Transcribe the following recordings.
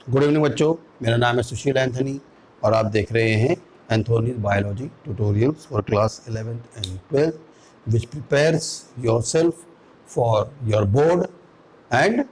Good evening बच्चों, मेरा नाम है सुशील एंथनी और आप देख रहे हैं Anthony's biology tutorials for class 11th and 12th which prepares yourself for your board and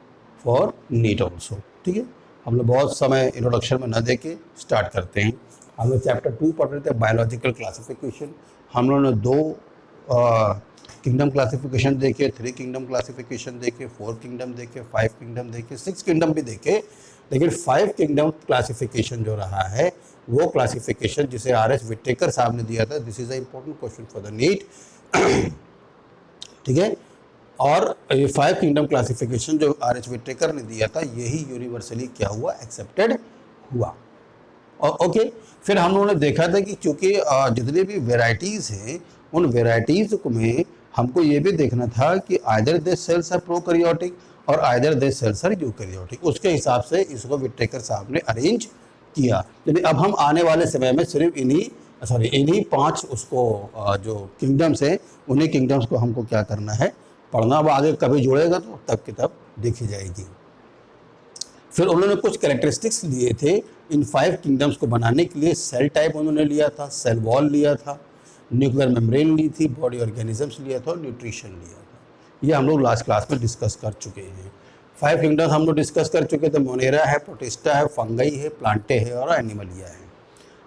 for NEET also. ठीक है, हम लोग बहुत समय इंट्रोडक्शन में न दे के स्टार्ट करते हैं। हम लोग चैप्टर 2 पढ़ रहे थे, बायोलॉजिकल क्लासिफिकेशन। हम लोगों ने 2 किंगडम क्लासिफिकेशन देखे, 3 किंगडम क्लासिफिकेशन देखे, 4 किंगडम देखे, 5 किंगडम देखे, 6 किंगडम भी देखे। लेकिन 5 किंगडम क्लासिफिकेशन जो रहा है वो क्लासिफिकेशन जिसे आर.एस. विटेकर साहब ने दिया था, this is a important question for the NEET. ठीक है, और ये 5 किंगडम क्लासिफिकेशन जो आर.एस. विटेकर ने दिया था यही यूनिवर्सली क्या हुआ, एक्सेप्टेड हुआ। ओके, फिर हम लोगों ने देखा था कि चूँकि जितने भी वेराइटीज़ हैं उन वेराइटीज़ में हमको ये भी देखना था कि either they cells are prokaryotic और either they cells are eukaryotic. उसके हिसाब से इसको विटेकर साहब ने अरेंज किया। लेकिन अब हम आने वाले समय में सिर्फ इन्हीं 5 उसको जो किंगडम्स हैं उन्हीं किंगडम्स को हमको क्या करना है, पढ़ना। अब आगे कभी जुड़ेगा तो तब की तब देखी जाएगी। फिर उन्होंने कुछ कैरेक्टरिस्टिक्स लिए थे इन 5 किंगडम्स को बनाने के लिए। सेल टाइप उन्होंने लिया था, सेल वॉल लिया था, न्यूक्लियर मेम्ब्रेन ली थी, बॉडी ऑर्गेनिजम्स लिया था और न्यूट्रिशन लिया था। ये हम लोग लास्ट क्लास में डिस्कस कर चुके हैं। 5 किंगडम्स हम लोग डिस्कस कर चुके थे, मोनेरा है, प्रोटिस्टा है, फंगई है, प्लांटे है और एनिमलिया है।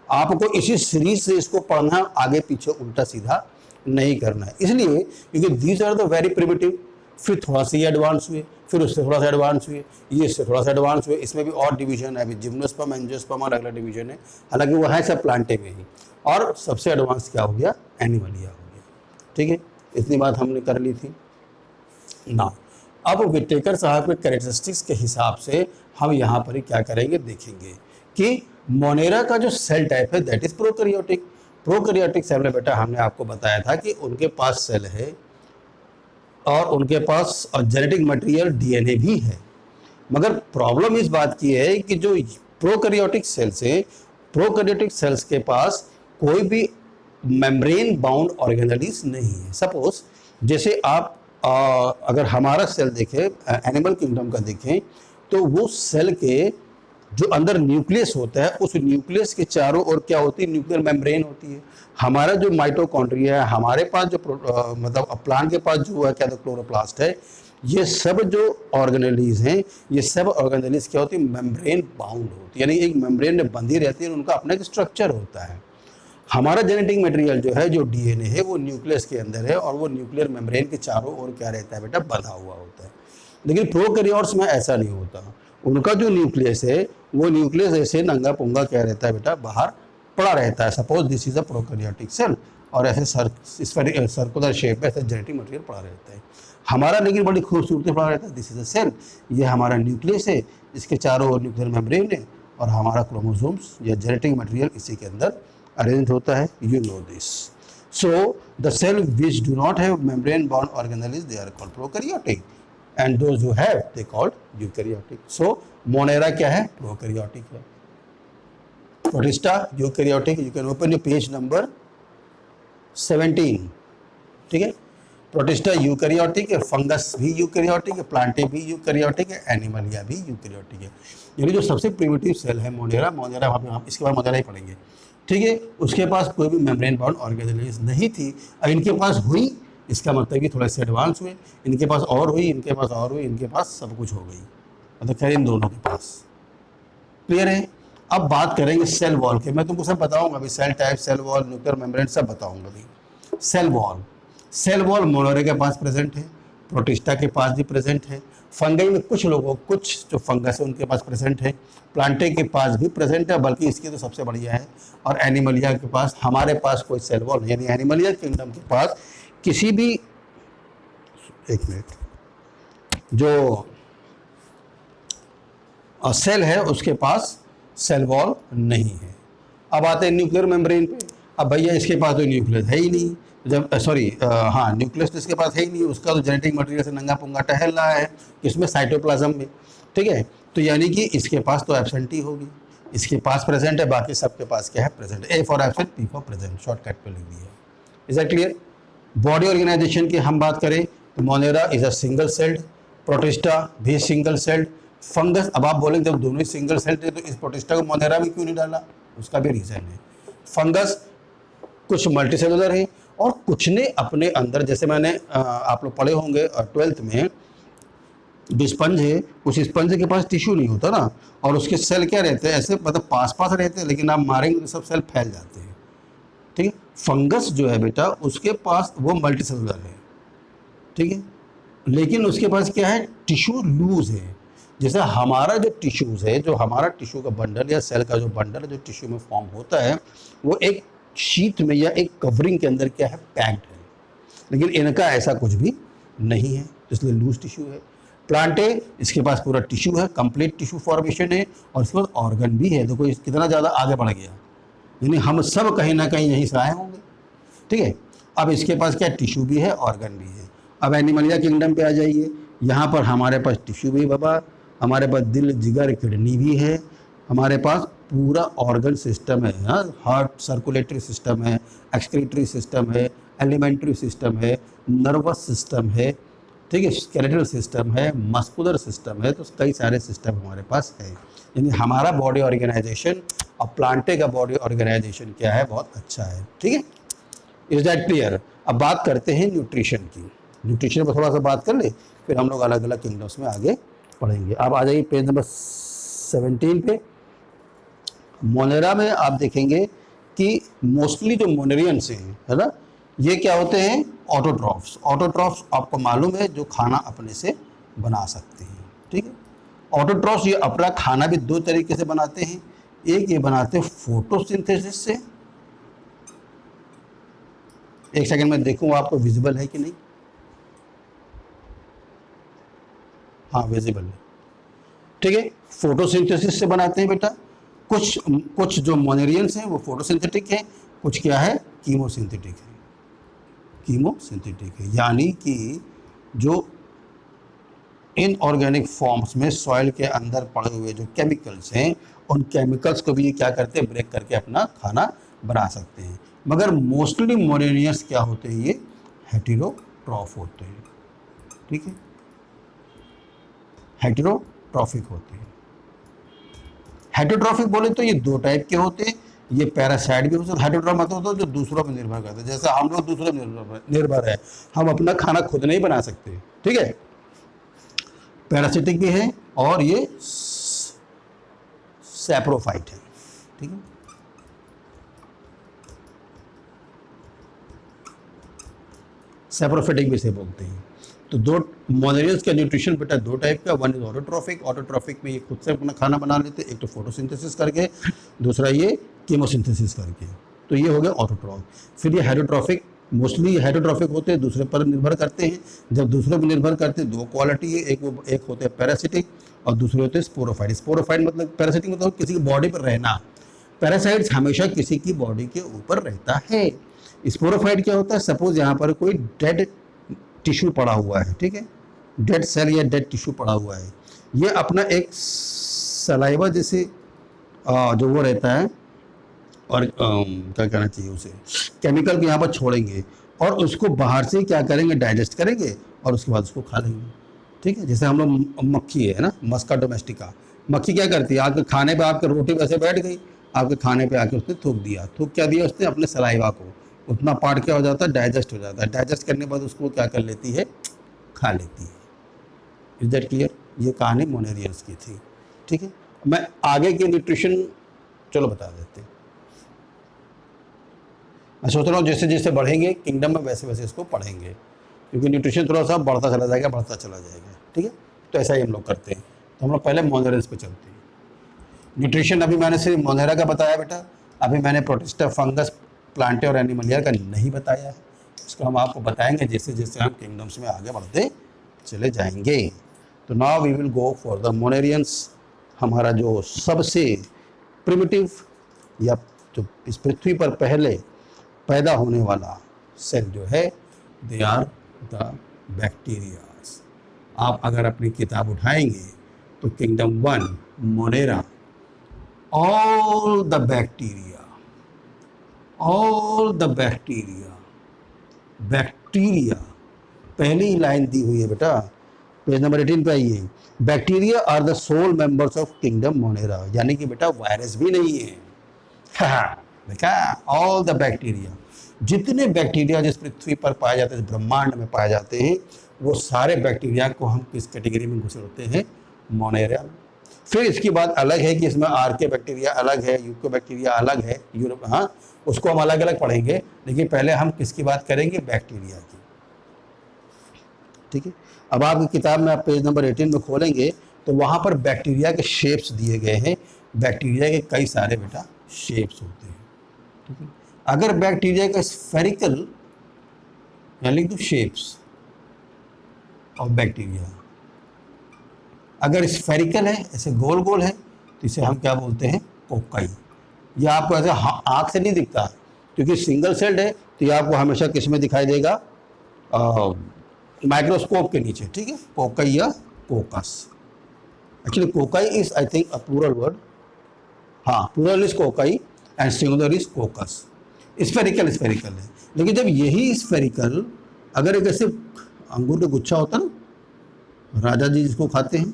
आपको इसी सीरीज से इसको पढ़ना, आगे पीछे उल्टा सीधा नहीं करना है, इसलिए क्योंकि these are the very primitive. फिर थोड़ा सा ये एडवांस हुए, फिर उससे थोड़ा सा एडवांस हुए, ये इससे थोड़ा सा एडवांस हुए। इसमें भी और डिवीजन है, अभी जिम्नोस्पर्म, एंजियोस्पर्म और अगला डिवीजन है, हालांकि वो है सब प्लांटे में ही। और सबसे एडवांस क्या हो गया, एनिमलिया हो गया। ठीक है, इतनी बात हमने कर ली थी ना। अब विटेकर साहब के कैरेक्टरिस्टिक्स के हिसाब से हम यहाँ पर ही क्या करेंगे, देखेंगे कि मोनेरा का जो सेल टाइप है that is prokaryotic. Prokaryotic cell में बेटा हमने आपको बताया था कि उनके पास सेल है और उनके पास जेनेटिक मटेरियल डीएनए भी है। मगर प्रॉब्लम इस बात की है कि जो प्रोकैरियोटिक सेल्स हैं, प्रोकैरियोटिक सेल्स के पास कोई भी मेम्ब्रेन बाउंड ऑर्गेनेलिज नहीं है। सपोज जैसे आप अगर हमारा सेल देखें, एनिमल किंगडम का देखें, तो वो सेल के जो अंदर न्यूक्लियस होता है उस न्यूक्लियस के चारों ओर क्या होती है, न्यूक्लियर मेम्ब्रेन होती है। हमारा जो माइटोकॉन्ड्रिया है, हमारे पास जो मतलब प्लांट के पास जो है क्या, तो क्लोरोप्लास्ट है। ये सब जो ऑर्गेनेलीज हैं, ये सब ऑर्गेनेलीज क्या होती है, मेम्ब्रेन बाउंड होती है, यानी एक मेम्ब्रेन में बंधी रहती है, उनका अपना एक स्ट्रक्चर होता है। हमारा जेनेटिक मटेरियल जो है, जो डीएनए है, वो न्यूक्लियस के अंदर है और वो न्यूक्लियर मेम्ब्रेन के चारों ओर क्या रहता है बेटा, बंधा हुआ होता है। लेकिन प्रोकैरियोट्स में ऐसा नहीं होता। उनका जो न्यूक्लियस है वो न्यूक्लियस ऐसे नंगा पुंगा क्या रहता है बेटा, बाहर पड़ा रहता है। Suppose this is a prokaryotic cell और ऐसे सर्कुलर शेप में ऐसे जेनेटिक मटेरियल पड़ा रहता है। हमारा लेकिन बड़ी खूबसूरती पड़ा रहता है, दिस इज अ सेल, ये हमारा न्यूक्लियस है, इसके चारों ओर न्यूक्लियर मेम्ब्रेन है और हमारा क्रोमोसोम्स या जेनेटिक मटेरियल इसी के अंदर अरेंज होता है। You know this. So the cell which do not have membrane bound organelles they are called prokaryotic and those who have they called eukaryotic. So monera क्या है, prokaryotic है। protista eukaryotic, you can open your page number 17। ठीक है, protista eukaryotic है, fungus भी eukaryotic है, Plantae भी eukaryotic है, एनिमलिया भी यूकैरियोटिक है। यानी जो सबसे प्रिमिटिव सेल है मोनेरा, हम इसके बाद मोनेरा ही पढ़ेंगे। ठीक है, उसके पास कोई भी मेम्ब्रेन बाउंड ऑर्गेनेलिज नहीं थी। और इनके पास हुई, इसका मतलब कि थोड़े से एडवांस हुए, इनके पास और हुई, इनके पास और हुई, इनके पास सब कुछ हो गई, मतलब खैर इन दोनों के पास। क्लियर है। अब बात करेंगे सेल वॉल के। मैं तुमको सब बताऊंगा अभी, cell type, cell wall, nuclear membrane सब बताऊंगा अभी। सेल वॉल मोनेरा के पास प्रेजेंट है, प्रोटिस्टा के पास भी प्रेजेंट है, फंगई में कुछ जो फंगस है उनके पास प्रेजेंट है, प्लांटे के पास भी प्रेजेंट है, बल्कि इसकी तो सबसे बढ़िया है। और एनिमलिया के पास, हमारे पास कोई सेल वॉल नहीं, यानी एनिमलिया किंगडम के पास किसी भी, एक मिनट, जो सेल है उसके पास सेल वॉल नहीं है। अब आते हैं न्यूक्लियर मेम्ब्रेन पे। अब भैया इसके पास तो न्यूक्लियस है ही नहीं, जब न्यूक्लियस तो इसके पास है ही नहीं, उसका तो जेनेटिक मटेरियल से नंगा पुंगा टहल रहा है, इसमें साइटोप्लाज्म में। ठीक है, तो यानी कि इसके पास तो एब्सेंट ही होगी, इसके पास प्रेजेंट है, बाकी सबके पास क्या है, present. A for absent, P for present, shortcut पे लिख दिया। Is that clear. Body organisation की हम बात करें तो Monera is a single celled, Protista भी सिंगल सेल्ड, फंगस, अब आप बोलेंगे जब दोनों ही सिंगल सेल थे तो इस प्रोटिस्टा को मोनेरा में क्यों नहीं डाला, उसका भी रीजन है। फंगस कुछ मल्टी सेलुलर है और कुछ ने अपने अंदर, जैसे मैंने आप लोग पढ़े होंगे 12th में, जो स्पंज है उस स्पंज के पास टिश्यू नहीं होता ना, और उसके सेल क्या रहते हैं, ऐसे मतलब पास पास रहते हैं, लेकिन आप मारेंगे तो सब सेल फैल जाते हैं। ठीक है, फंगस जो है बेटा उसके पास वो मल्टी सेलुलर है, ठीक है, लेकिन उसके पास क्या है, टिश्यू लूज है। जैसे हमारा जो टिश्यूज़ है, जो हमारा टिश्यू का बंडल या सेल का जो बंडल जो टिश्यू में फॉर्म होता है, वो एक शीट में या एक कवरिंग के अंदर क्या है, पैक्ड है, लेकिन इनका ऐसा कुछ भी नहीं है, इसलिए लूज टिश्यू है। प्लांटे, इसके पास पूरा टिश्यू है, कंप्लीट टिश्यू फॉर्मेशन है, और इसके पास ऑर्गन भी है। देखो कितना ज़्यादा आगे बढ़ गया, यानी हम सब कहीं ना कहीं यहीं से आए होंगे। ठीक है, अब इसके पास क्या, टिश्यू भी है, ऑर्गन भी है। अब एनिमलिया किंगडम पे आ जाइए, यहाँ पर हमारे पास टिश्यू भी है बाबा, हमारे पास दिल, जिगर, किडनी भी है, हमारे पास पूरा ऑर्गन सिस्टम है, हार्ट सर्कुलेटरी सिस्टम है, एक्सक्रीटरी सिस्टम है, एलिमेंट्री सिस्टम है, नर्वस सिस्टम है, ठीक है, स्केलेटल सिस्टम है, मस्कुलर सिस्टम है, तो कई सारे सिस्टम हमारे पास है। यानी हमारा बॉडी ऑर्गेनाइजेशन और प्लांटे का बॉडी ऑर्गेनाइजेशन क्या है, बहुत अच्छा है। ठीक है, इज दैट क्लियर। अब बात करते हैं न्यूट्रिशन की, न्यूट्रिशन पर थोड़ा सा बात कर ले, फिर हम लोग अलग अलग किंगडम्स में आगे पढ़ेंगे। अब आ जाइए पेज नंबर 17 पे। मोनेरा में आप देखेंगे कि मोस्टली जो मोनेरियंस हैं, है ना, ये क्या होते हैं, ऑटोट्रॉफ्स। ऑटोट्रॉफ्स आपको मालूम है, जो खाना अपने से बना सकते हैं। ठीक है, ऑटोट्रॉफ्स ये अपना खाना भी दो तरीके से बनाते हैं। एक ये बनाते हैं फोटोसिंथेसिस से, एक सेकंड में देखूँ आपको विजिबल है कि नहीं, हाँ विजिबल है। ठीक है, फोटोसिंथेसिस से बनाते हैं बेटा। कुछ जो मोनेरियंस हैं वो फोटोसिंथेटिक हैं, कुछ क्या है, कीमोसिंथेटिक है। कीमोसिंथेटिक है यानी कि जो इनऑर्गेनिक फॉर्म्स में सॉइल के अंदर पड़े हुए जो केमिकल्स हैं, उन केमिकल्स को भी ये क्या करते हैं, ब्रेक करके अपना खाना बना सकते हैं। मगर मोस्टली मोनेरियंस क्या होते हैं, ये हेटेरोट्रॉफ होते हैं। ठीक है, हेटेरोट्रॉफिक होते हैं। हेटेरोट्रॉफिक बोले तो ये दो टाइप के होते हैं, ये पैरासाइट भी हो सकता है। हेटेरोट्रॉफ मतलब होता है जो दूसरों पर निर्भर करते हैं, जैसे हम लोग दूसरों पर निर्भर है, हम अपना खाना खुद नहीं बना सकते। ठीक है, पैरासिटिक भी है, और ये सैप्रोफाइट है। ठीक है, सैप्रोफाइटिक भी से बोलते हैं। तो दो मोनेरियंस का न्यूट्रिशन बेटा दो टाइप का, वन इज ऑटोट्रॉफिक। ऑटोट्रॉफिक में ये खुद से अपना खाना बना लेते हैं, एक तो फोटोसिंथेसिस करके, दूसरा ये कीमोसिंथेसिस करके, तो ये हो गया ऑटोट्रॉफ। फिर ये हेटेरोट्रॉफिक, मोस्टली हेटेरोट्रॉफिक होते हैं, दूसरे पर निर्भर करते हैं। जब दूसरे पर निर्भर करते हैं, दो क्वालिटी है, एक होते हैं पैरासिटिक और दूसरे होते हैं स्पोरोफाइट। स्पोरोफाइट मतलब, पैरासिटिक मतलब किसी की बॉडी पर रहना, पैरासाइट्स हमेशा किसी की बॉडी के ऊपर रहता है। स्पोरोफाइट क्या होता है, सपोज यहाँ पर कोई डेड टिश्यू पड़ा हुआ है, ठीक है, डेड सेल या डेड टिश्यू पड़ा हुआ है, ये अपना एक सलाइवा जैसे जो वो रहता है, और क्या कहना चाहिए उसे, केमिकल को यहाँ पर छोड़ेंगे और उसको बाहर से क्या करेंगे, डाइजेस्ट करेंगे और उसके बाद उसको खा लेंगे। ठीक है, जैसे हम लोग मक्खी है ना, मस्का डोमेस्टिका, मक्खी क्या करती है, आपके खाने पे, आपके रोटी वैसे बैठ गई, आपके खाने पे आके उसने थूक दिया। थूक क्या दिया उसने, अपने सलाइवा को, उतना पार्ट क्या हो जाता है, डाइजेस्ट हो जाता है। डाइजेस्ट करने के बाद उसको क्या कर लेती है, खा लेती है। Is that clear. ये कहानी मोनेरियंस की थी। ठीक है, मैं आगे के न्यूट्रिशन चलो बता देते हैं। मैं सोच रहा हूँ जैसे जैसे बढ़ेंगे किंगडम में वैसे वैसे इसको पढ़ेंगे, क्योंकि न्यूट्रिशन थोड़ा सा बढ़ता चला जाएगा, बढ़ता चला जाएगा। ठीक है, तो ऐसा ही हम लोग करते हैं। तो हम लोग पहले मोनेरियंस पे चलते हैं। न्यूट्रिशन अभी मैंने सिर्फ मोनेरा का बताया बेटा, अभी मैंने प्रोटिस्टा, फंगस, प्लांटे और एनिमलिया का नहीं बताया है। इसको हम आपको बताएंगे जैसे जैसे हम किंगडम्स में आगे बढ़ते चले जाएंगे। तो now we will go for the monerans. हमारा जो सबसे प्रिमिटिव या जो इस पृथ्वी पर पहले पैदा होने वाला सेल जो है, दे आर द बैक्टीरियाज। आप अगर अपनी किताब उठाएंगे तो kingdom 1 Monera, all the bacteria, bacteria, पहली लाइन दी हुई है बेटा, पेज नंबर 18 पे आइए। Bacteria are the sole members of kingdom Monera, यानी कि बेटा वायरस भी नहीं है। देखा, ऑल द बैक्टीरिया, जितने बैक्टीरिया जिस पृथ्वी पर पाए जाते हैं, इस ब्रह्मांड में पाए जाते हैं, वो सारे बैक्टीरिया को हम किस कैटेगरी में घुसेड़ते हैं? मोनेरा। फिर इसकी बात अलग है कि इसमें आर्के बैक्टीरिया अलग है, यूको बैक्टीरिया अलग है, यूरोप, हाँ उसको हम अलग अलग पढ़ेंगे, लेकिन पहले हम किसकी बात करेंगे? बैक्टीरिया की। ठीक है, अब आपकी किताब में आप पेज नंबर 18 में खोलेंगे तो वहाँ पर बैक्टीरिया के शेप्स दिए गए हैं। बैक्टीरिया के कई सारे बेटा शेप्स होते हैं। ठीक है, अगर बैक्टीरिया का स्फेरिकल, यानी लिख दो शेप्स ऑफ बैक्टीरिया, अगर स्फेरिकल है, ऐसे गोल गोल है, तो इसे हम क्या बोलते हैं? कोकाई। यह आपको ऐसे आँख से नहीं दिखता, क्योंकि सिंगल सेल्ड है, तो यह आपको हमेशा किस में दिखाई देगा? माइक्रोस्कोप के नीचे। ठीक है, कोकाई या coccus. Actually cocci is I think a plural word, हाँ plural is cocci and singular is coccus. Spherical spherical है, लेकिन जब यही स्फेरिकल अगर एक ऐसे अंगूर का गुच्छा होता ना, राजा जी जिसको खाते हैं,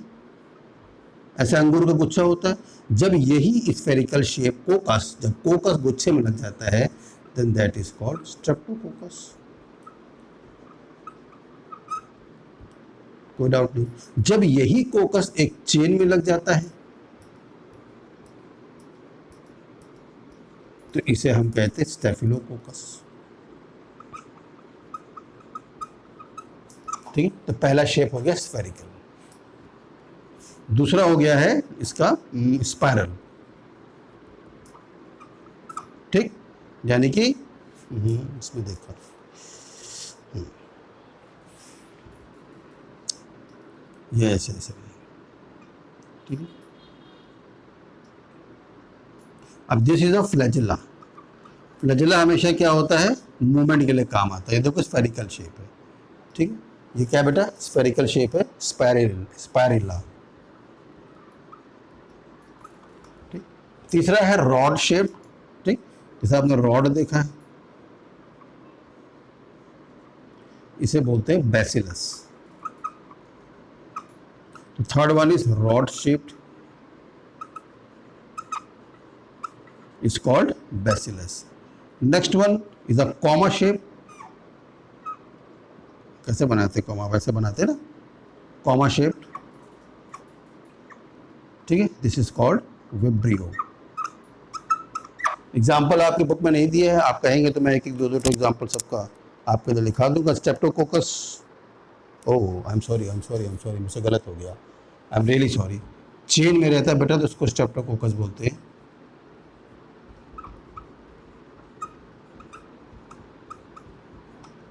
ऐसे अंगूर का गुच्छा होता है, जब यही स्फेरिकल शेप कोकस, जब कोकस गुच्छे में लग जाता है, then that is called streptococcus. कोई डाउट नहीं। जब यही कोकस एक चेन में लग जाता है, तो इसे हम कहते हैं स्टेफिलोकोकस। ठीक है, तो पहला शेप हो गया स्फेरिकल, दूसरा हो गया है इसका स्पाइरल। ठीक, यानी कि इसमें देखो, ये ऐसे ऐसे। ठीक है, अब this is a flagella. Flagella हमेशा क्या होता है? मूवमेंट के लिए काम आता है। ये देखो स्फेरिकल शेप है। ठीक है, ये क्या बेटा? स्फेरिकल शेप है, स्पायरिला। ठीक, तीसरा है रॉड शेप। ठीक, जैसे आपने रॉड देखा है, इसे बोलते हैं बैसिलस। तो third one is rod shaped, is called bacillus. Next one is a comma shape. कैसे बनाते कॉमा? वैसे बनाते ना, कॉमा शेप्ड। ठीक है, this is called vibrio. Example आपकी बुक में नहीं दिए हैं, आप कहेंगे तो मैं एक एक दो दो एग्जाम्पल सबका आपके लिए लिखा दूंगा। Streptococcus, oh I am sorry, मुझसे गलत हो गया, I am really sorry. Chain में रहता है बेटा तो उसको स्ट्रेप्टोकोकस बोलते हैं,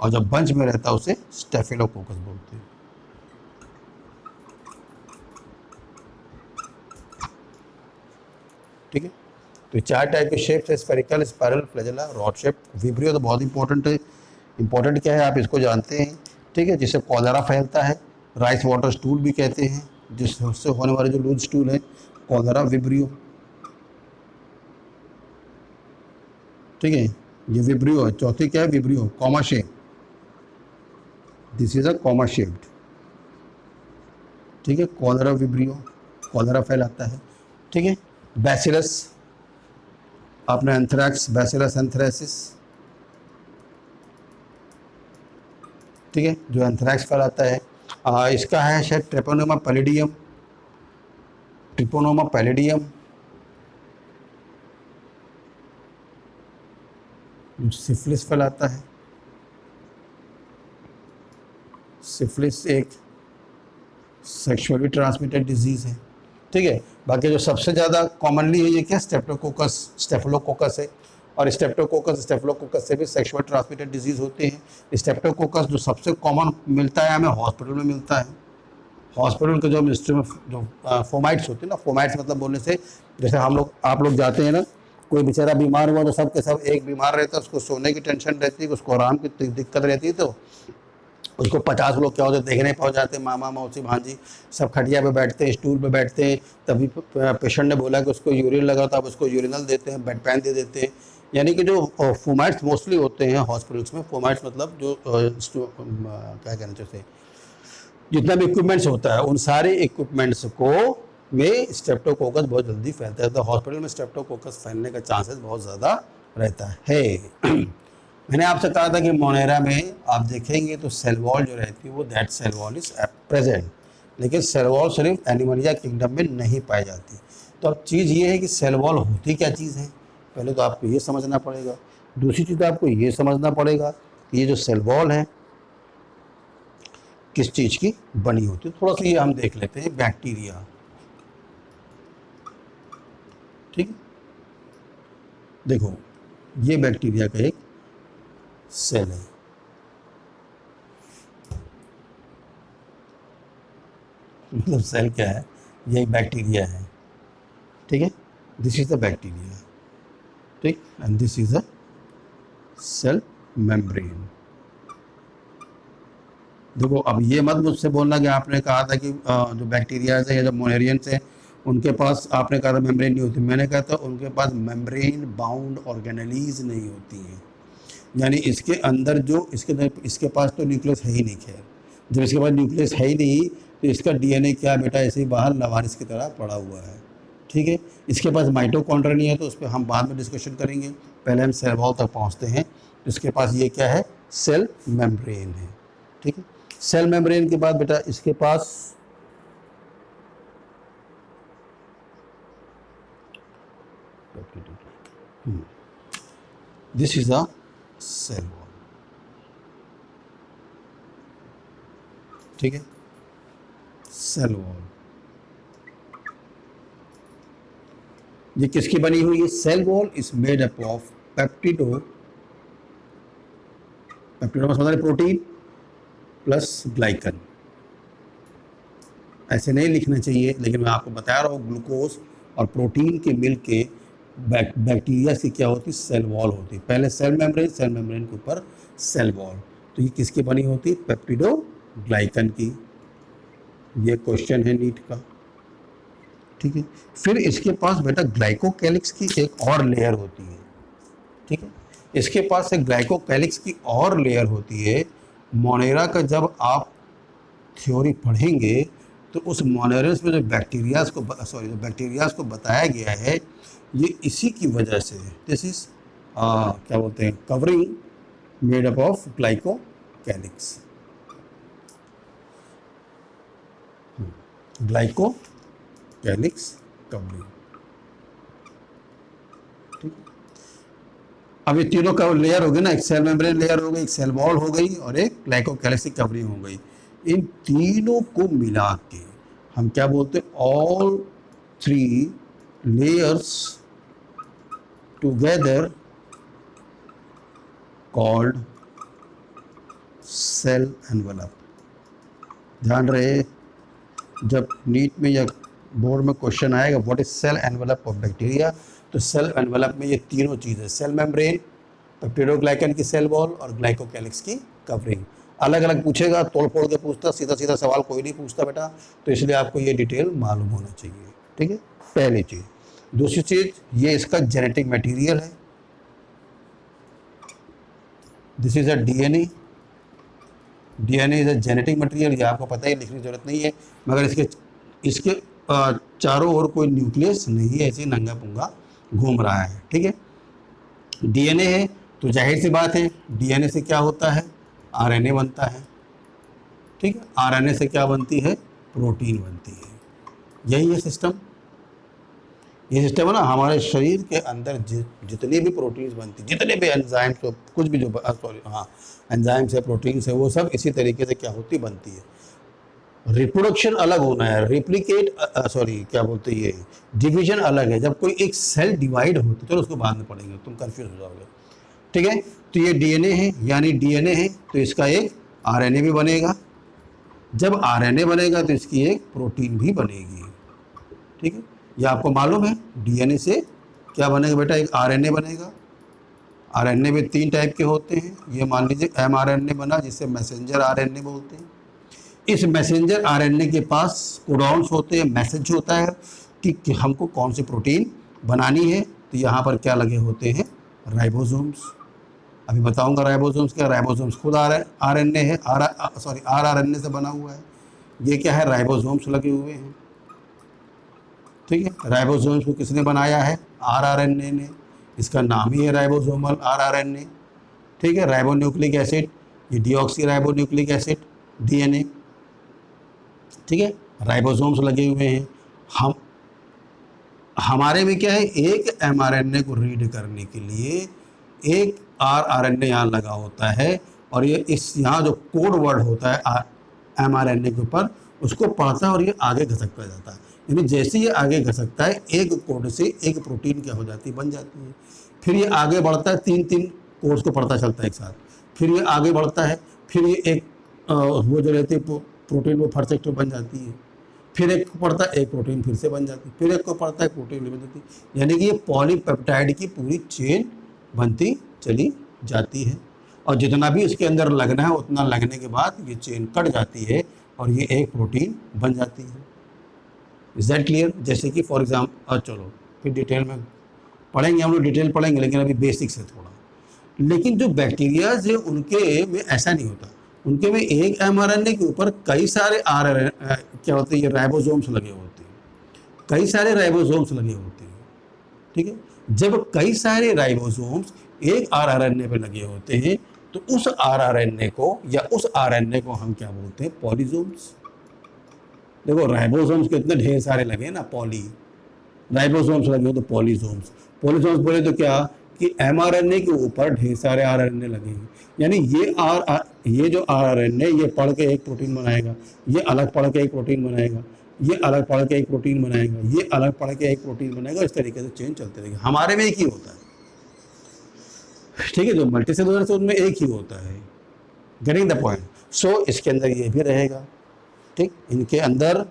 और जब बंच में रहता है उसे स्टेफिलोकोकस बोलते हैं। ठीक है, तो चार टाइप के शेप्स है, spherical, spiral, flagella, rod shape. Vibrio तो बहुत इंपॉर्टेंट है। इंपॉर्टेंट क्या है आप इसको जानते हैं? ठीक है, जिससे कॉलरा फैलता है, राइस वाटर स्टूल भी कहते हैं, जिससे होने वाले जो लूज स्टूल है, कॉलरा, विब्रियो। ठीक है, ये विब्रियो है। चौथी क्या है? Vibrio, comma shape. This is a comma shaped. ठीक है, कॉलरा विब्रियो, कॉलरा फैलाता है। ठीक है, बैसिलस, आपने एंथ्रैक्स, बैसिलस एंथ्रेसिस। ठीक है, जो एंथ्रैक्स फैलाता है। इसका है शायद ट्रिपोनोमा पैलिडियम, ट्रिपोनोमा पैलिडियम, जो सिफिलिस फैलाता है। सिफिलिस एक सेक्सुअली ट्रांसमिटेड डिजीज़ है। ठीक है, बाकी जो सबसे ज़्यादा कॉमनली है ये क्या? स्टेप्टोकोकस, स्टेफिलोकोकस है। और स्टेफिलोकोकस से भी सेक्सुअल ट्रांसमिटेड डिजीज़ होते हैं। स्टेप्टोकोकस जो सबसे कॉमन मिलता है हमें हॉस्पिटल में मिलता है। हॉस्पिटल के जो मिनिस्ट्री में जो फोमाइट्स होते हैं ना, फोमाइट्स मतलब बोलने से जैसे आप लोग जाते हैं ना, कोई बेचारा बीमार हुआ तो सब के सब, एक बीमार रहता है उसको सोने की टेंशन रहती है, उसको आराम की दिक्कत रहती है, तो उसको 50 लोग क्या होते हैं देखने पहुंच जाते हैं, मामा मौसी भांजी सब खटिया पे बैठते हैं, स्टूल पे बैठते हैं। तभी पेशेंट ने बोला कि उसको यूरिन लगा, तो अब उसको यूरिनल देते हैं, बेड पैन दे देते हैं। यानी कि जो फोमाइट्स मोस्टली होते हैं हॉस्पिटल्स में, फोमाइट्स मतलब जो क्या कहना चाहिए, जितना भी इक्विपमेंट्स होता है उन सारे इक्विपमेंट्स को में स्ट्रेप्टोकोकस बहुत जल्दी फैलता है, तो हॉस्पिटल में स्ट्रेप्टोकोकस फैलने का चांसेस बहुत ज़्यादा रहता है। मैंने आपसे कहा था कि मोनेरा में आप देखेंगे तो सेल वॉल जो रहती है वो that cell wall is present, लेकिन सेल वॉल सिर्फ एनिमलिया किंगडम में नहीं पाई जाती। तो अब चीज़ ये है कि सेल वॉल होती क्या चीज़ है, पहले तो आपको ये समझना पड़ेगा। दूसरी चीज़ आपको ये समझना पड़ेगा कि ये जो सेल वॉल है किस चीज़ की बनी होती है। थोड़ा सा ये हम देख लेते हैं, बैक्टीरिया, ठीक। देखो ये बैक्टीरिया का एक सेल है, मतलब सेल क्या है, ये एक बैक्टीरिया है, ठीक है। दिस इज द बैक्टीरिया, ठीक, and this is a cell membrane. देखो अब ये मत मुझसे बोलना कि आपने कहा था कि जो बैक्टीरिया है या जो मोनेरियंस है उनके पास, आपने कहा था मेम्ब्रेन नहीं होती, मैंने कहा था उनके पास मेम्ब्रेन बाउंड ऑर्गेनेलीज नहीं होती हैं, यानी इसके अंदर जो इसके पास तो न्यूक्लियस है ही नहीं। खैर जब इसके पास न्यूक्लियस है ही नहीं तो इसका डीएनए क्या बेटा ऐसे ही बाहर लवारिस की तरह पड़ा हुआ है, ठीक है। इसके पास माइटोकॉन्ड्रिया नहीं है, तो उस पर हम बाद में डिस्कशन करेंगे, पहले हम सेल वॉल तक पहुँचते हैं। इसके पास ये क्या है, सेल मेम्ब्रेन है, ठीक है। सेल मेम्ब्रेन के बाद बेटा इसके पास this is a cell wall, ठीक है, सेल वॉल। ये किसकी बनी हुई है, cell wall is made up of peptido, peptido में समझ प्रोटीन प्लस ग्लाइकन। ऐसे नहीं लिखना चाहिए, लेकिन मैं आपको बता रहा हूँ ग्लूकोज और प्रोटीन के मिल के बैक्टीरिया की क्या होती, सेल वॉल होती। पहले सेल मेम्ब्रेन के ऊपर सेल वॉल। तो ये किसकी बनी होती, पेप्टिडो ग्लाइकन की। ये क्वेश्चन है नीट का, ठीक है। फिर इसके पास बेटा ग्लाइकोकैलिक्स की एक और लेयर होती है, ठीक है। इसके पास एक ग्लाइकोकैलिक्स की और लेयर होती है। मोनेरा का जब आप थ्योरी पढ़ेंगे तो उस मोनेरस में जो बैक्टीरियाज को बताया गया है, ये इसी की वजह से, दिस इज क्या बोलते हैं, covering made up of glycocalyx, glycocalyx covering, ठीक। अब ये तीनों का लेयर हो गई ना, एक सेल मेम्ब्रेन लेयर हो गई, एक सेल वॉल हो गई और एक ग्लाइकोकैलिक्स की कवरिंग हो गई। इन तीनों को मिला के हम क्या बोलते हैं, all three layers together called cell envelope. ध्यान रहे, जब नीट में या बोर्ड में क्वेश्चन आएगा what is cell envelope of bacteria, तो सेल एनवेलप में ये तीनों चीज़ें, सेल मेम्ब्रेन, पेप्टिडोग्लाइकन की सेल वॉल और ग्लाइकोकैलिक्स की कवरिंग। अलग अलग पूछेगा, तोड़ फोड़ के पूछता, सीधा सीधा सवाल कोई नहीं पूछता बेटा, तो इसलिए आपको ये डिटेल मालूम होना चाहिए, ठीक है, पहली चीज़। दूसरी चीज़, ये इसका जेनेटिक मटेरियल है, this is a DNA, DNA is a genetic material, ये आपको पता है, लिखने की जरूरत नहीं है, मगर इसके चारों ओर कोई न्यूक्लियस नहीं है, ऐसे नंगा पुंगा घूम रहा है, ठीक है। डीएनए है तो जाहिर सी बात है डीएनए से क्या होता है, आरएनए बनता है, ठीक है। आरएनए से क्या बनती है, प्रोटीन बनती है। यही है सिस्टम, ये सिस्टम है ना, हमारे शरीर के अंदर जितनी भी प्रोटीन्स बनती, जितने भी एंजाइम्स, तो कुछ भी जो एंजाइम्स है, प्रोटीन्स है, वो सब इसी तरीके से क्या होती, बनती है। रिप्रोडक्शन अलग होना है, क्या बोलते हैं, डिवीजन अलग है। जब कोई एक सेल डिवाइड होती है, चलो उसको बाद में पढ़ेंगे, तुम कंफ्यूज हो जाओगे, ठीक है। तो ये डीएनए है, यानी डीएनए है तो इसका एक आरएनए भी बनेगा, जब आरएनए बनेगा तो इसकी एक प्रोटीन भी बनेगी, ठीक है। ये आपको मालूम है, डीएनए से क्या बनेगा बेटा, एक आरएनए बनेगा। आरएनए में 3 टाइप के होते हैं, ये मान लीजिए एमआरएनए बना, जिसे मैसेंजर आरएनए बोलते हैं। इस मैसेंजर आरएनए के पास कोडॉन्स होते हैं, मैसेज होता है कि हमको कौन सी प्रोटीन बनानी है, तो यहाँ पर क्या लगे होते हैं, राइबोसोम्स। अभी बताऊंगा राइबोसोम्स क्या, राइबोसोम्स खुद आरएनए है, आरआरएनए से बना हुआ है। ये क्या है, राइबोसोम्स लगे हुए हैं, ठीक है। राइबोसोम्स को किसने बनाया है, आरआरएनए ने, इसका नाम ही है राइबोसोमल आरआरएनए, ठीक है। राइबोन्यूक्लिक एसिड, ये डीऑक्सी राइबोन्यूक्लिक एसिड, डीएनए, ठीक है। राइबोसोम्स लगे हुए हैं। हम हमारे में क्या है, एक एमआरएनए को रीड करने के लिए एक आरआरएनए यहाँ लगा होता है, और ये इस यहाँ जो कोड वर्ड होता है एमआरएनए के ऊपर, उसको पढ़ता है और ये आगे घसकता जाता है। यानी जैसे ये आगे घसकता है, एक कोड से एक प्रोटीन क्या हो जाती है, बन जाती है। फिर ये आगे बढ़ता है, तीन तीन कोड्स को पढ़ता चलता है एक साथ, फिर ये आगे बढ़ता है, फिर ये एक वो जो रहती है प्रोटीन, वो फर्स्ट बन जाती है, फिर एक को पढ़ता है, एक प्रोटीन फिर से बन जाती है, फिर एक को पढ़ता है, प्रोटीन बन जाती है। यानी कि ये पॉलीपेप्टाइड की पूरी चेन बनती चली जाती है, और जितना भी इसके अंदर लगना है उतना लगने के बाद ये चेन कट जाती है और ये एक प्रोटीन बन जाती है। Is that clear? जैसे कि फॉर एग्जाम्पल, चलो फिर डिटेल में पढ़ेंगे, हम लोग डिटेल पढ़ेंगे, लेकिन अभी बेसिक्स है थोड़ा। लेकिन जो बैक्टीरियाज है उनके में ऐसा नहीं होता, उनके में एक एमआरएनए के ऊपर कई सारे क्या होते हैं, ये राइबोसोम्स लगे होते हैं, कई सारे राइबोसोम्स लगे होते हैं, ठीक है। जब कई सारे राइबोसोम्स एक आरआरएनए पे लगे होते हैं, तो उस आरआरएनए को या उस आरएनए को हम क्या बोलते हैं, पॉलीसोम्स। देखो राइबोसोम्स कितने ढेर सारे लगे ना, पॉली राइबोसोम्स लगे हो तो पॉलीसोम्स। पॉलीसोम्स बोले तो क्या कि एमआरएनए के ऊपर ढेर सारे आरएनए लगे हैं, यानी ये जो आरएनए ये पढ़ के एक प्रोटीन बनाएगा, ये अलग पढ़ के एक प्रोटीन बनाएगा, ये अलग पढ़ के एक प्रोटीन बनाएगा, ये अलग पढ़ के एक प्रोटीन बनाएगा, इस तरीके से चेंज चलते रहेगा। हमारे में एक ही होता है, ठीक है, जो मल्टीसेलुलर से उनमें एक ही होता है। Getting the point? सो इसके अंदर ये भी रहेगा, ठीक। इनके अंदर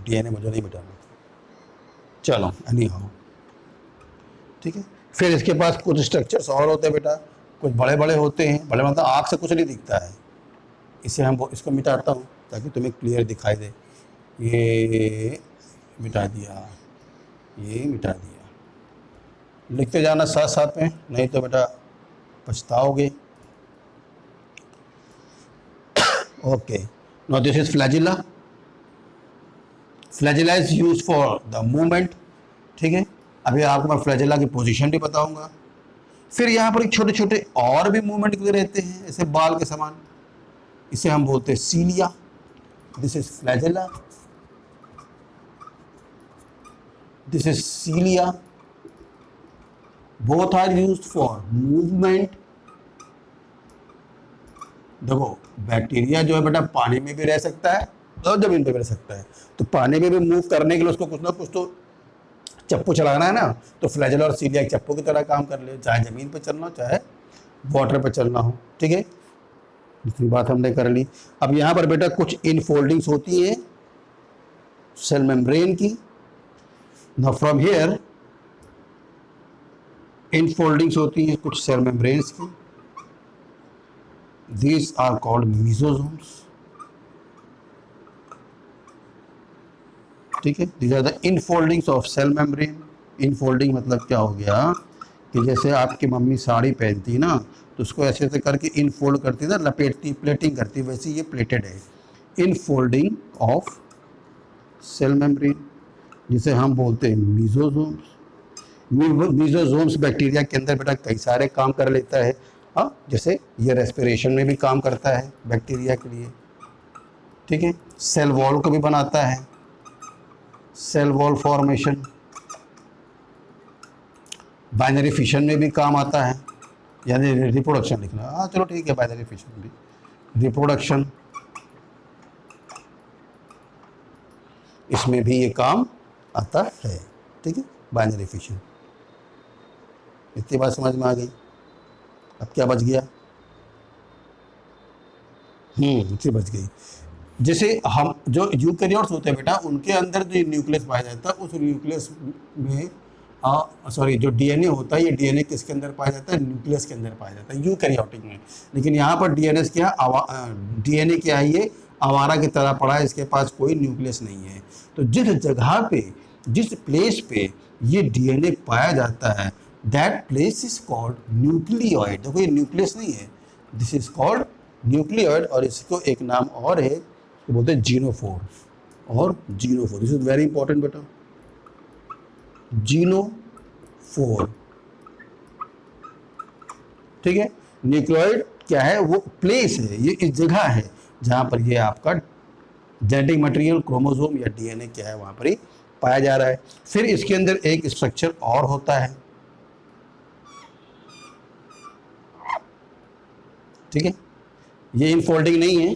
डीएनए मुझे नहीं मिटाना, चलो एनी हाउ, ठीक है। फिर इसके पास कुछ स्ट्रक्चर्स और होते हैं बेटा, कुछ बड़े बड़े होते हैं, बड़े मतलब आँख से कुछ नहीं दिखता है, इसे हम इसको मिटाता हूँ ताकि तुम्हें क्लियर दिखाई दे। ये मिटा दिया, ये मिटा दिया, लिखते जाना साथ साथ में, नहीं तो बेटा पछताओगे। Okay, now this is flagella. Flagella is use for the movement, ठीक है। अभी आपको मैं फ्लैजिला की पोजीशन भी बताऊंगा। फिर यहाँ पर छोटे छोटे और भी मूवमेंट रहते हैं ऐसे बाल के समान, इसे हम बोलते हैं cilia. This is flagella, this is cilia. Both are used for movement. देखो बैक्टीरिया जो है बेटा पानी में भी रह सकता है और जमीन पे भी रह सकता है, तो पानी में भी मूव करने के लिए उसको कुछ ना कुछ तो चप्पू चलाना है ना, तो फ्लैजिला और सीलिया एक चप्पू की तरह काम कर ले, चाहे ज़मीन पे चलना हो चाहे वाटर पे चलना हो, ठीक है। दूसरी बात हमने कर ली। अब यहाँ पर बेटा कुछ इनफोल्डिंग्स होती है सेल मेम्ब्रेन की। नाउ फ्रॉम हियर इनफोल्डिंग्स होती हैं कुछ सेल मेम्ब्रेन्स की। These are called mesosomes, ठीक है। These are the infoldings of cell membrane। Infolding मतलब क्या हो गया कि जैसे आपकी मम्मी साड़ी पहनती ना, तो उसको ऐसे ऐसे करके इनफोल्ड करती ना, लपेटती प्लेटिंग करती, वैसे ये प्लेटेड है। इनफोल्डिंग ऑफ सेल मेम्ब्रेन, जिसे हम बोलते हैं मीजोसोम्स। मीजोसोम्स बैक्टीरिया के अंदर बेटा कई सारे काम कर लेता है। हाँ, जैसे ये रेस्पिरेशन में भी काम करता है बैक्टीरिया के लिए, ठीक है। सेल वॉल को भी बनाता है, cell wall formation. Binary fission में भी काम आता है, यानी रिप्रोडक्शन लिखना। हाँ चलो ठीक है, बाइनरी फिशन भी रिप्रोडक्शन, इसमें भी ये काम आता है, ठीक है। बाइनरी फिशन, इतनी बात समझ में आ गई। अब क्या बच गया? इतनी बच गई। जैसे हम जो यूकैरियोट्स होते हैं बेटा, उनके अंदर जो न्यूक्लियस पाया जाता है, उस न्यूक्लियस में जो डीएनए होता है, ये डीएनए किसके अंदर पाया जाता है? न्यूक्लियस के अंदर पाया जाता है यूकैरियोटिक में। लेकिन यहाँ पर डीएनए क्या है? ये आवारा की तरह पड़ा है, इसके पास कोई न्यूक्लियस नहीं है। तो जिस जगह पे, जिस प्लेस पे ये डीएनए पाया जाता है, that place is called nucleoid. देखो ये न्यूक्लियस नहीं है, दिस इज कॉल्ड न्यूक्लियोइड, और इसको एक नाम और है, तो बोलते हैं जीनोफोर और genophore. This is very important बेटा, जीनोफोर। ठीक है, न्यूक्लियोइड क्या है, वो प्लेस है, ये इस जगह है जहां पर ये आपका जेनेटिक मटेरियल, क्रोमोसोम या डीएनए क्या है वहां पर ही पाया जा रहा है। फिर इसके अंदर एक स्ट्रक्चर और होता है, ठीक है, ये इनफोल्डिंग नहीं है,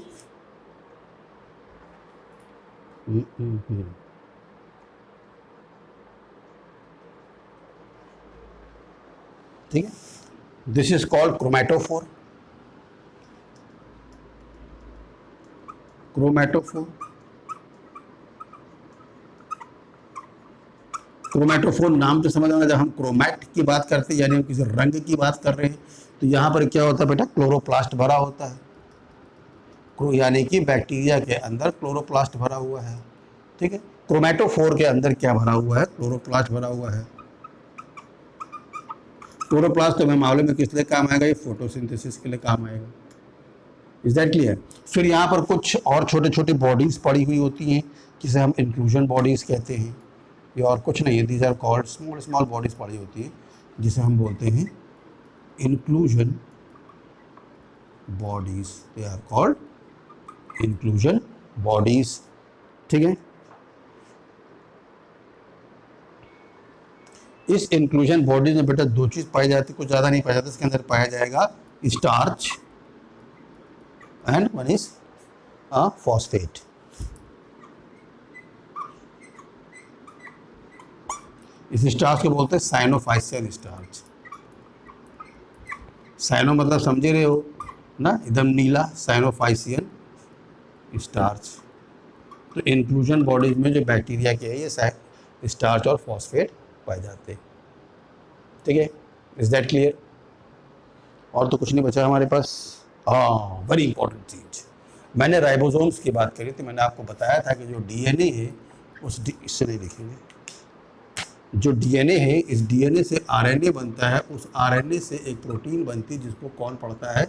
ठीक है, this is called chromatophore. Chromatophore, chromatophore नाम तो समझ आना, जब हम क्रोमैट की बात करते हैं यानी हम किसी रंग की बात कर रहे हैं, तो यहाँ पर क्या होता है बेटा, क्लोरोप्लास्ट भरा होता है, यानी कि बैक्टीरिया के अंदर क्लोरोप्लास्ट भरा हुआ है। ठीक है, क्रोमैटोफोर के अंदर क्या भरा हुआ है, क्लोरोप्लास्ट भरा हुआ है। क्लोरोप्लास्ट तो हमें मामले में किस लिए काम आएगा, ये फोटोसिंथेसिस के लिए काम आएगा। Is that clear. फिर यहाँ पर कुछ और छोटे छोटे बॉडीज पड़ी हुई होती हैं, जिसे हम इंक्लूजन बॉडीज कहते हैं। ये और कुछ नहीं है, these are called small small bodies पड़ी होती है, जिसे हम बोलते हैं inclusion bodies. They are called inclusion bodies. ठीक है, इस इंक्लूजन बॉडीज में बेटा दो चीज पाई जाती है, कुछ ज्यादा नहीं पाया जाता। इसके अंदर पाया जाएगा starch and one is phosphate. इस स्टार्च को बोलते हैं साइनोफाइसियल स्टार्च। साइनो मतलब समझे रहे हो ना, एकदम नीला, साइनोफाइसियल स्टार्च। तो इंक्लूजन बॉडीज में जो बैक्टीरिया के है ये स्टार्च और फॉस्फेट पाए जाते हैं। ठीक है, इज दैट क्लियर। और तो कुछ नहीं बचा हमारे पास। हाँ, वेरी इंपॉर्टेंट चीज, मैंने राइबोसोम्स की बात करी थी, मैंने आपको बताया था कि जो डीएनए है उस इससे नहीं लिखेंगे, जो डीएनए है इस डीएनए से आरएनए बनता है, उस आरएनए से एक प्रोटीन बनती है जिसको कौन पढ़ता है,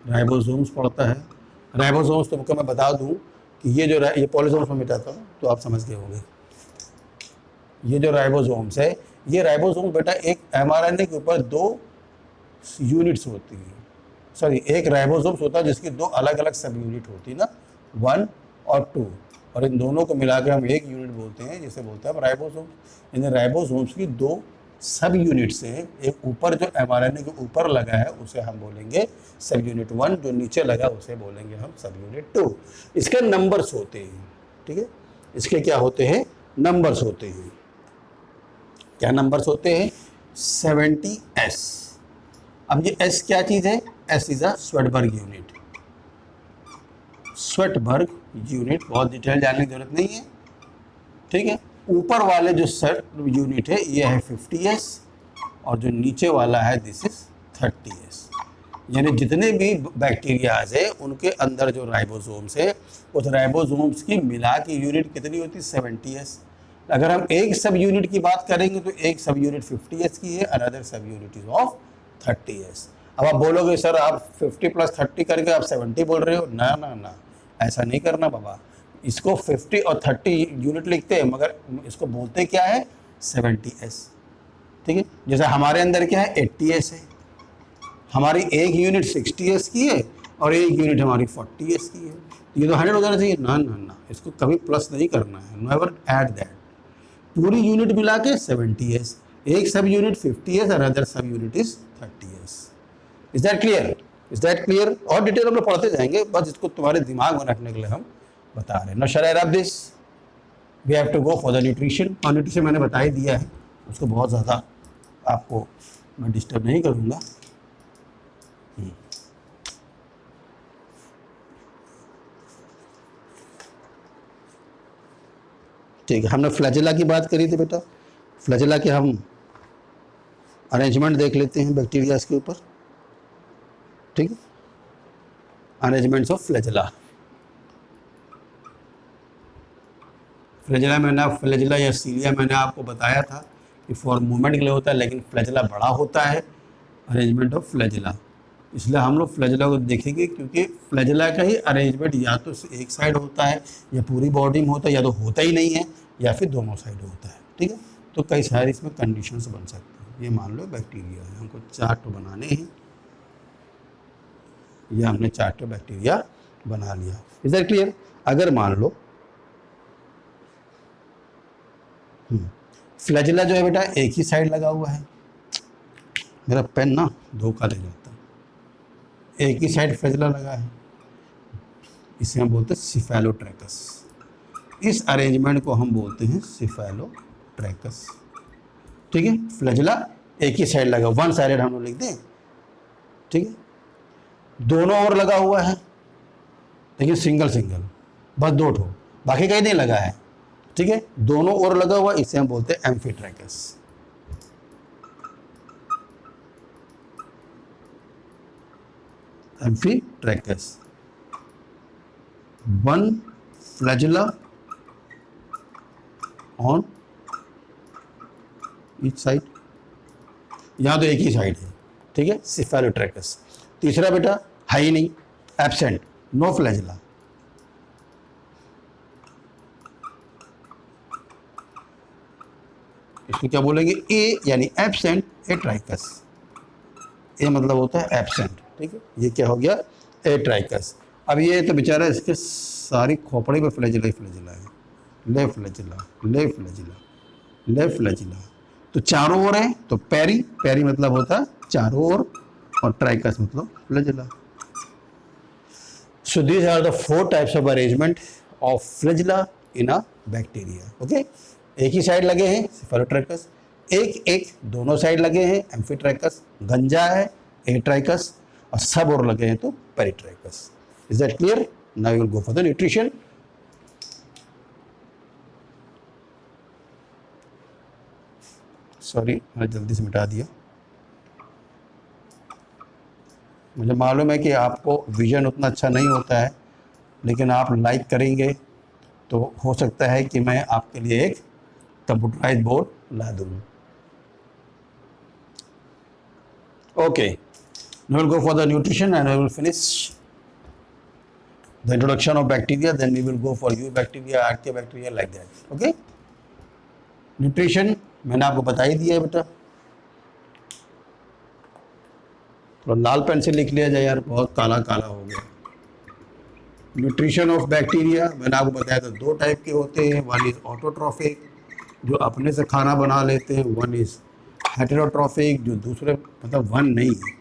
राइबोसोम्स पढ़ता है। राइबोसोम्स तुमको मैं बता दूं कि ये पॉलीसोम्स में मिटाता हूँ तो आप समझ गए होंगे। ये जो राइबोसोम्स है, ये राइबोसोम बेटा एक एमआरएनए के ऊपर दो यूनिट्स होती हैं, सॉरी एक राइबोसोम्स होता है जिसकी दो अलग अलग सब यूनिट होती है ना, 1 और 2, और इन दोनों को मिलाकर हम एक यूनिट बोलते हैं, जिसे बोलते हैं राइबोसोम्स। इन राइबोसोम्स की दो सब यूनिट्स हैं, एक ऊपर जो एमआरएनए के ऊपर लगा है उसे हम बोलेंगे सब यूनिट 1, जो नीचे लगा उसे बोलेंगे हम सब यूनिट 2। इसके नंबर्स होते हैं, ठीक है, इसके क्या होते हैं, नंबर्स होते हैं। क्या नंबर्स होते हैं, 70s। अब ये S क्या चीज़ है, S is a Svedberg unit. Svedberg unit बहुत डिटेल जानने की जरूरत नहीं है, ठीक है। ऊपर वाले जो सेट यूनिट है ये है 50s, और जो नीचे वाला है दिस इज 30s। यानी जितने भी बैक्टीरियाज है उनके अंदर जो राइबोसोम्स है, उस राइबोसोम्स की मिला की यूनिट कितनी होती है, 70s। अगर हम एक सब यूनिट की बात करेंगे तो एक सब यूनिट 50s की है, अनदर सब यूनिट इज ऑफ 30s। अब आप बोलोगे सर आप 50 + 30 करके आप 70 बोल रहे हो, ना ना ना, ऐसा नहीं करना बाबा। इसको 50 और 30 यूनिट लिखते हैं, मगर इसको बोलते क्या है, 70s। ठीक है, जैसे हमारे अंदर क्या है, 80s है। हमारी एक यूनिट 60s की है और एक यूनिट हमारी 40s की है। ये तो 100 हो जाना चाहिए, ना ना ना, इसको कभी प्लस नहीं करना है, नेवर ऐड दैट। पूरी यूनिट मिला के 70s, एक सब यूनिट 50s और अदर सब unit is 30s। Is that clear, is that clear. और डिटेल हम लोग पढ़ते जाएंगे, बस इसको तुम्हारे दिमाग में रखने के लिए हम बता रहे हैं। Now shall I wrap this, we have to go for the nutrition. और न्यूट्रिशन मैंने बता ही दिया है, उसको बहुत ज़्यादा आपको मैं डिस्टर्ब नहीं करूँगा। ठीक है, हमने फ्लैजेला की बात करी थी बेटा। फ्लैजेला के हम अरेंजमेंट देख लेते हैं बैक्टीरियाज के ऊपर, ठीक है। Arrangements of flagella. फ्लैजेला या सीलिया मैंने आपको बताया था कि फॉर मूवमेंट के लिए होता है, लेकिन फ्लैजेला बड़ा होता है। अरेंजमेंट ऑफ फ्लैजेला, इसलिए हम लोग फ्लैजेला को देखेंगे, क्योंकि फ्लैजेला का ही अरेंजमेंट या तो एक साइड होता है या पूरी बॉडी में होता है, या तो होता ही नहीं है या फिर दोनों साइड होता है। ठीक है, तो कई सारे इसमें कंडीशंस बन सकते हैं। ये मान लो बैक्टीरिया है, हमको 4 तो बनाने हैं, या हमने 4 तो बैक्टीरिया बना लिया। Is that clear? अगर मान लो फ्लैजेला जो है बेटा एक ही साइड लगा हुआ है, मेरा पेन ना धोखा दे जाता है, एक ही साइड फ्लैजेला लगा है, इसे हम बोलते हैं सिफेलोट्रैकस। इस अरेंजमेंट को हम बोलते हैं सिफेलोट्रैकस। ठीक है, फ्लैजेला एक ही साइड लगा, वन साइडेड हम लोग लिखते हैं। ठीक है, दोनों ओर लगा हुआ है, लेकिन सिंगल सिंगल, बस 2 ठो, बाकी कहीं नहीं लगा है। ठीक है, दोनों ओर लगा हुआ, इसे हम बोलते हैं amphitrichous. Amphitrichous, one flagella on each side, यहां तो एक ही साइड है। ठीक है, सिफेलोट्रैकस। तीसरा बेटा है ही नहीं, एब्सेंट, नो फ्लैजेला। इसको क्या बोलेंगे? ए यानी एब्सेंट एट्राइकस। ए मतलब होता है एब्सेंट। ठीक है, ये क्या हो गया? एट्राइकस। अब ये तो बेचारा इसके सारी खोपड़ी में फ्लैजेला ही फ्लैजेला है, left flagella, left flagella, left flagella. तो चारों ओर है, तो पैरी, पैरी मतलब होता है चारों ओर, और ट्राइकस मतलब flagella. So these are the 4 types of arrangement of flagella in a bacteria. Okay, एक ही साइड लगे हैं सिफेलोट्रैकस, एक दोनों साइड लगे हैं एम्फीट्रैकस, गंजा है एट्राइकस, और सब और लगे हैं तो peritrichous. Is that clear? Now you will go for the nutrition. Sorry, मैंने जल्दी से मिटा दिया। मुझे मालूम है कि आपको विजन उतना अच्छा नहीं होता है, लेकिन आप लाइक करेंगे तो हो सकता है कि मैं आपके लिए एक कंप्यूटराइज बोर्ड ला दूँ। Okay, now we'll go for the nutrition and we will finish the introduction of bacteria, then we will go for eubacteria, archaeobacteria, like that. Okay, nutrition मैंने आपको बता ही दिया है बेटा। तो लाल पेन से लिख लिया जाए यार, बहुत काला काला हो गया। न्यूट्रिशन ऑफ बैक्टीरिया मैंने आपको बताया था 2 टाइप के होते हैं, वन इज ऑटोट्रॉफिक जो अपने से खाना बना लेते हैं, वन इज हेटेरोट्रॉफिक जो दूसरे, मतलब वन नहीं है,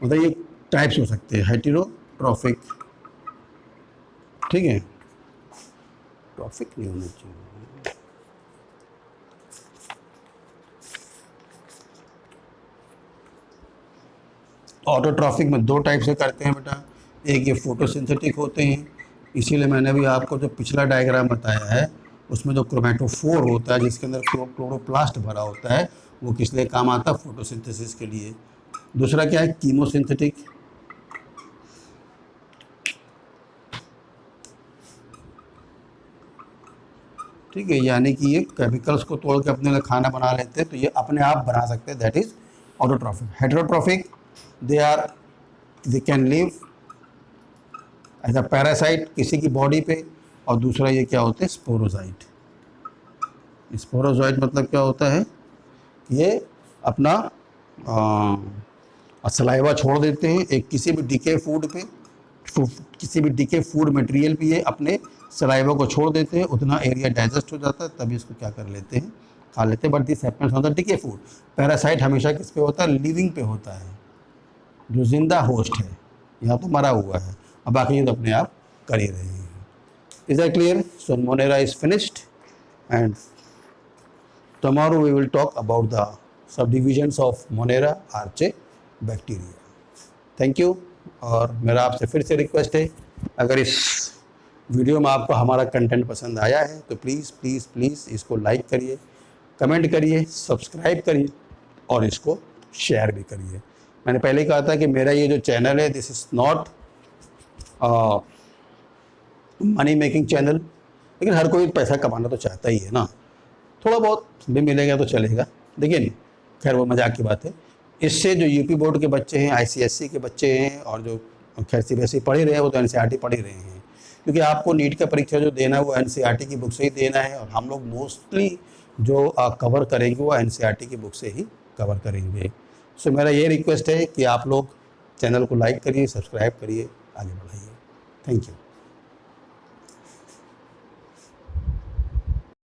मतलब ये टाइप्स हो सकते हैं, हेटेरोट्रॉफिक। ठीक है, ट्रॉफिक नहीं होना चाहिए। ऑटोट्रॉफिक में 2 टाइप से करते हैं बेटा, एक ये फोटोसिंथेटिक होते हैं, इसीलिए मैंने भी आपको जो पिछला डायग्राम बताया है उसमें जो क्रोमेटोफोर होता है जिसके अंदर क्लोरोप्लास्ट भरा होता है, वो किस लिए काम आता है? फोटोसिंथेसिस के लिए। दूसरा क्या है? कीमोसिंथेटिक। ठीक है, यानी कि ये केमिकल्स को तोड़ के अपने लिए खाना बना लेते हैं, तो ये अपने आप बना सकते हैं, that is autotrophic. Heterotrophic they can live as a parasite किसी की बॉडी पे, और दूसरा ये क्या होते हैं? स्पोरोजाइट। स्पोरोजाइट मतलब क्या होता है? ये अपना सलाइवा छोड़ देते हैं एक किसी भी डिके फूड पे, किसी भी डिके फूड मटेरियल पे ये अपने सलाइवा को छोड़ देते हैं, उतना एरिया डाइजेस्ट हो जाता है, तभी इसको क्या कर लेते हैं? खा लेते हैं। But this happens on the decay food. Parasite हमेशा किस पे होता है? लिविंग पे होता है, जो जिंदा होस्ट है, यहाँ तो मरा हुआ है, अब बाकी ये तो अपने आप कर ही रहे हैं। Is that clear? So Monera is finished and tomorrow we will talk about the subdivisions of Monera archaebacteria. Thank you. और मेरा आपसे फिर से रिक्वेस्ट है, अगर इस वीडियो में आपको हमारा कंटेंट पसंद आया है तो प्लीज़ प्लीज़ प्लीज़ इसको लाइक करिए, कमेंट करिए, सब्सक्राइब करिए और इसको शेयर भी करिए। मैंने पहले कहा था कि मेरा ये जो चैनल है this is not money making channel, लेकिन हर कोई पैसा कमाना तो चाहता ही है ना, थोड़ा बहुत भी मिलेगा तो चलेगा, लेकिन खैर वो मजाक की बात है। इससे जो यूपी बोर्ड के बच्चे हैं, आईसीएसई के बच्चे हैं, और जो खैर सीबीएसई पढ़ ही रहे हैं, वो तो एनसीईआरटी पढ़ ही रहे हैं, क्योंकि आपको नीट का परीक्षा जो देना है वो एनसीईआरटी की बुक से ही देना है, और हम लोग मोस्टली जो कवर करेंगे वो एनसीईआरटी की बुक से ही कवर करेंगे। सो मेरा ये रिक्वेस्ट है कि आप लोग चैनल को लाइक करिए, सब्सक्राइब करिए, आगे बढ़ाइए। Thank you.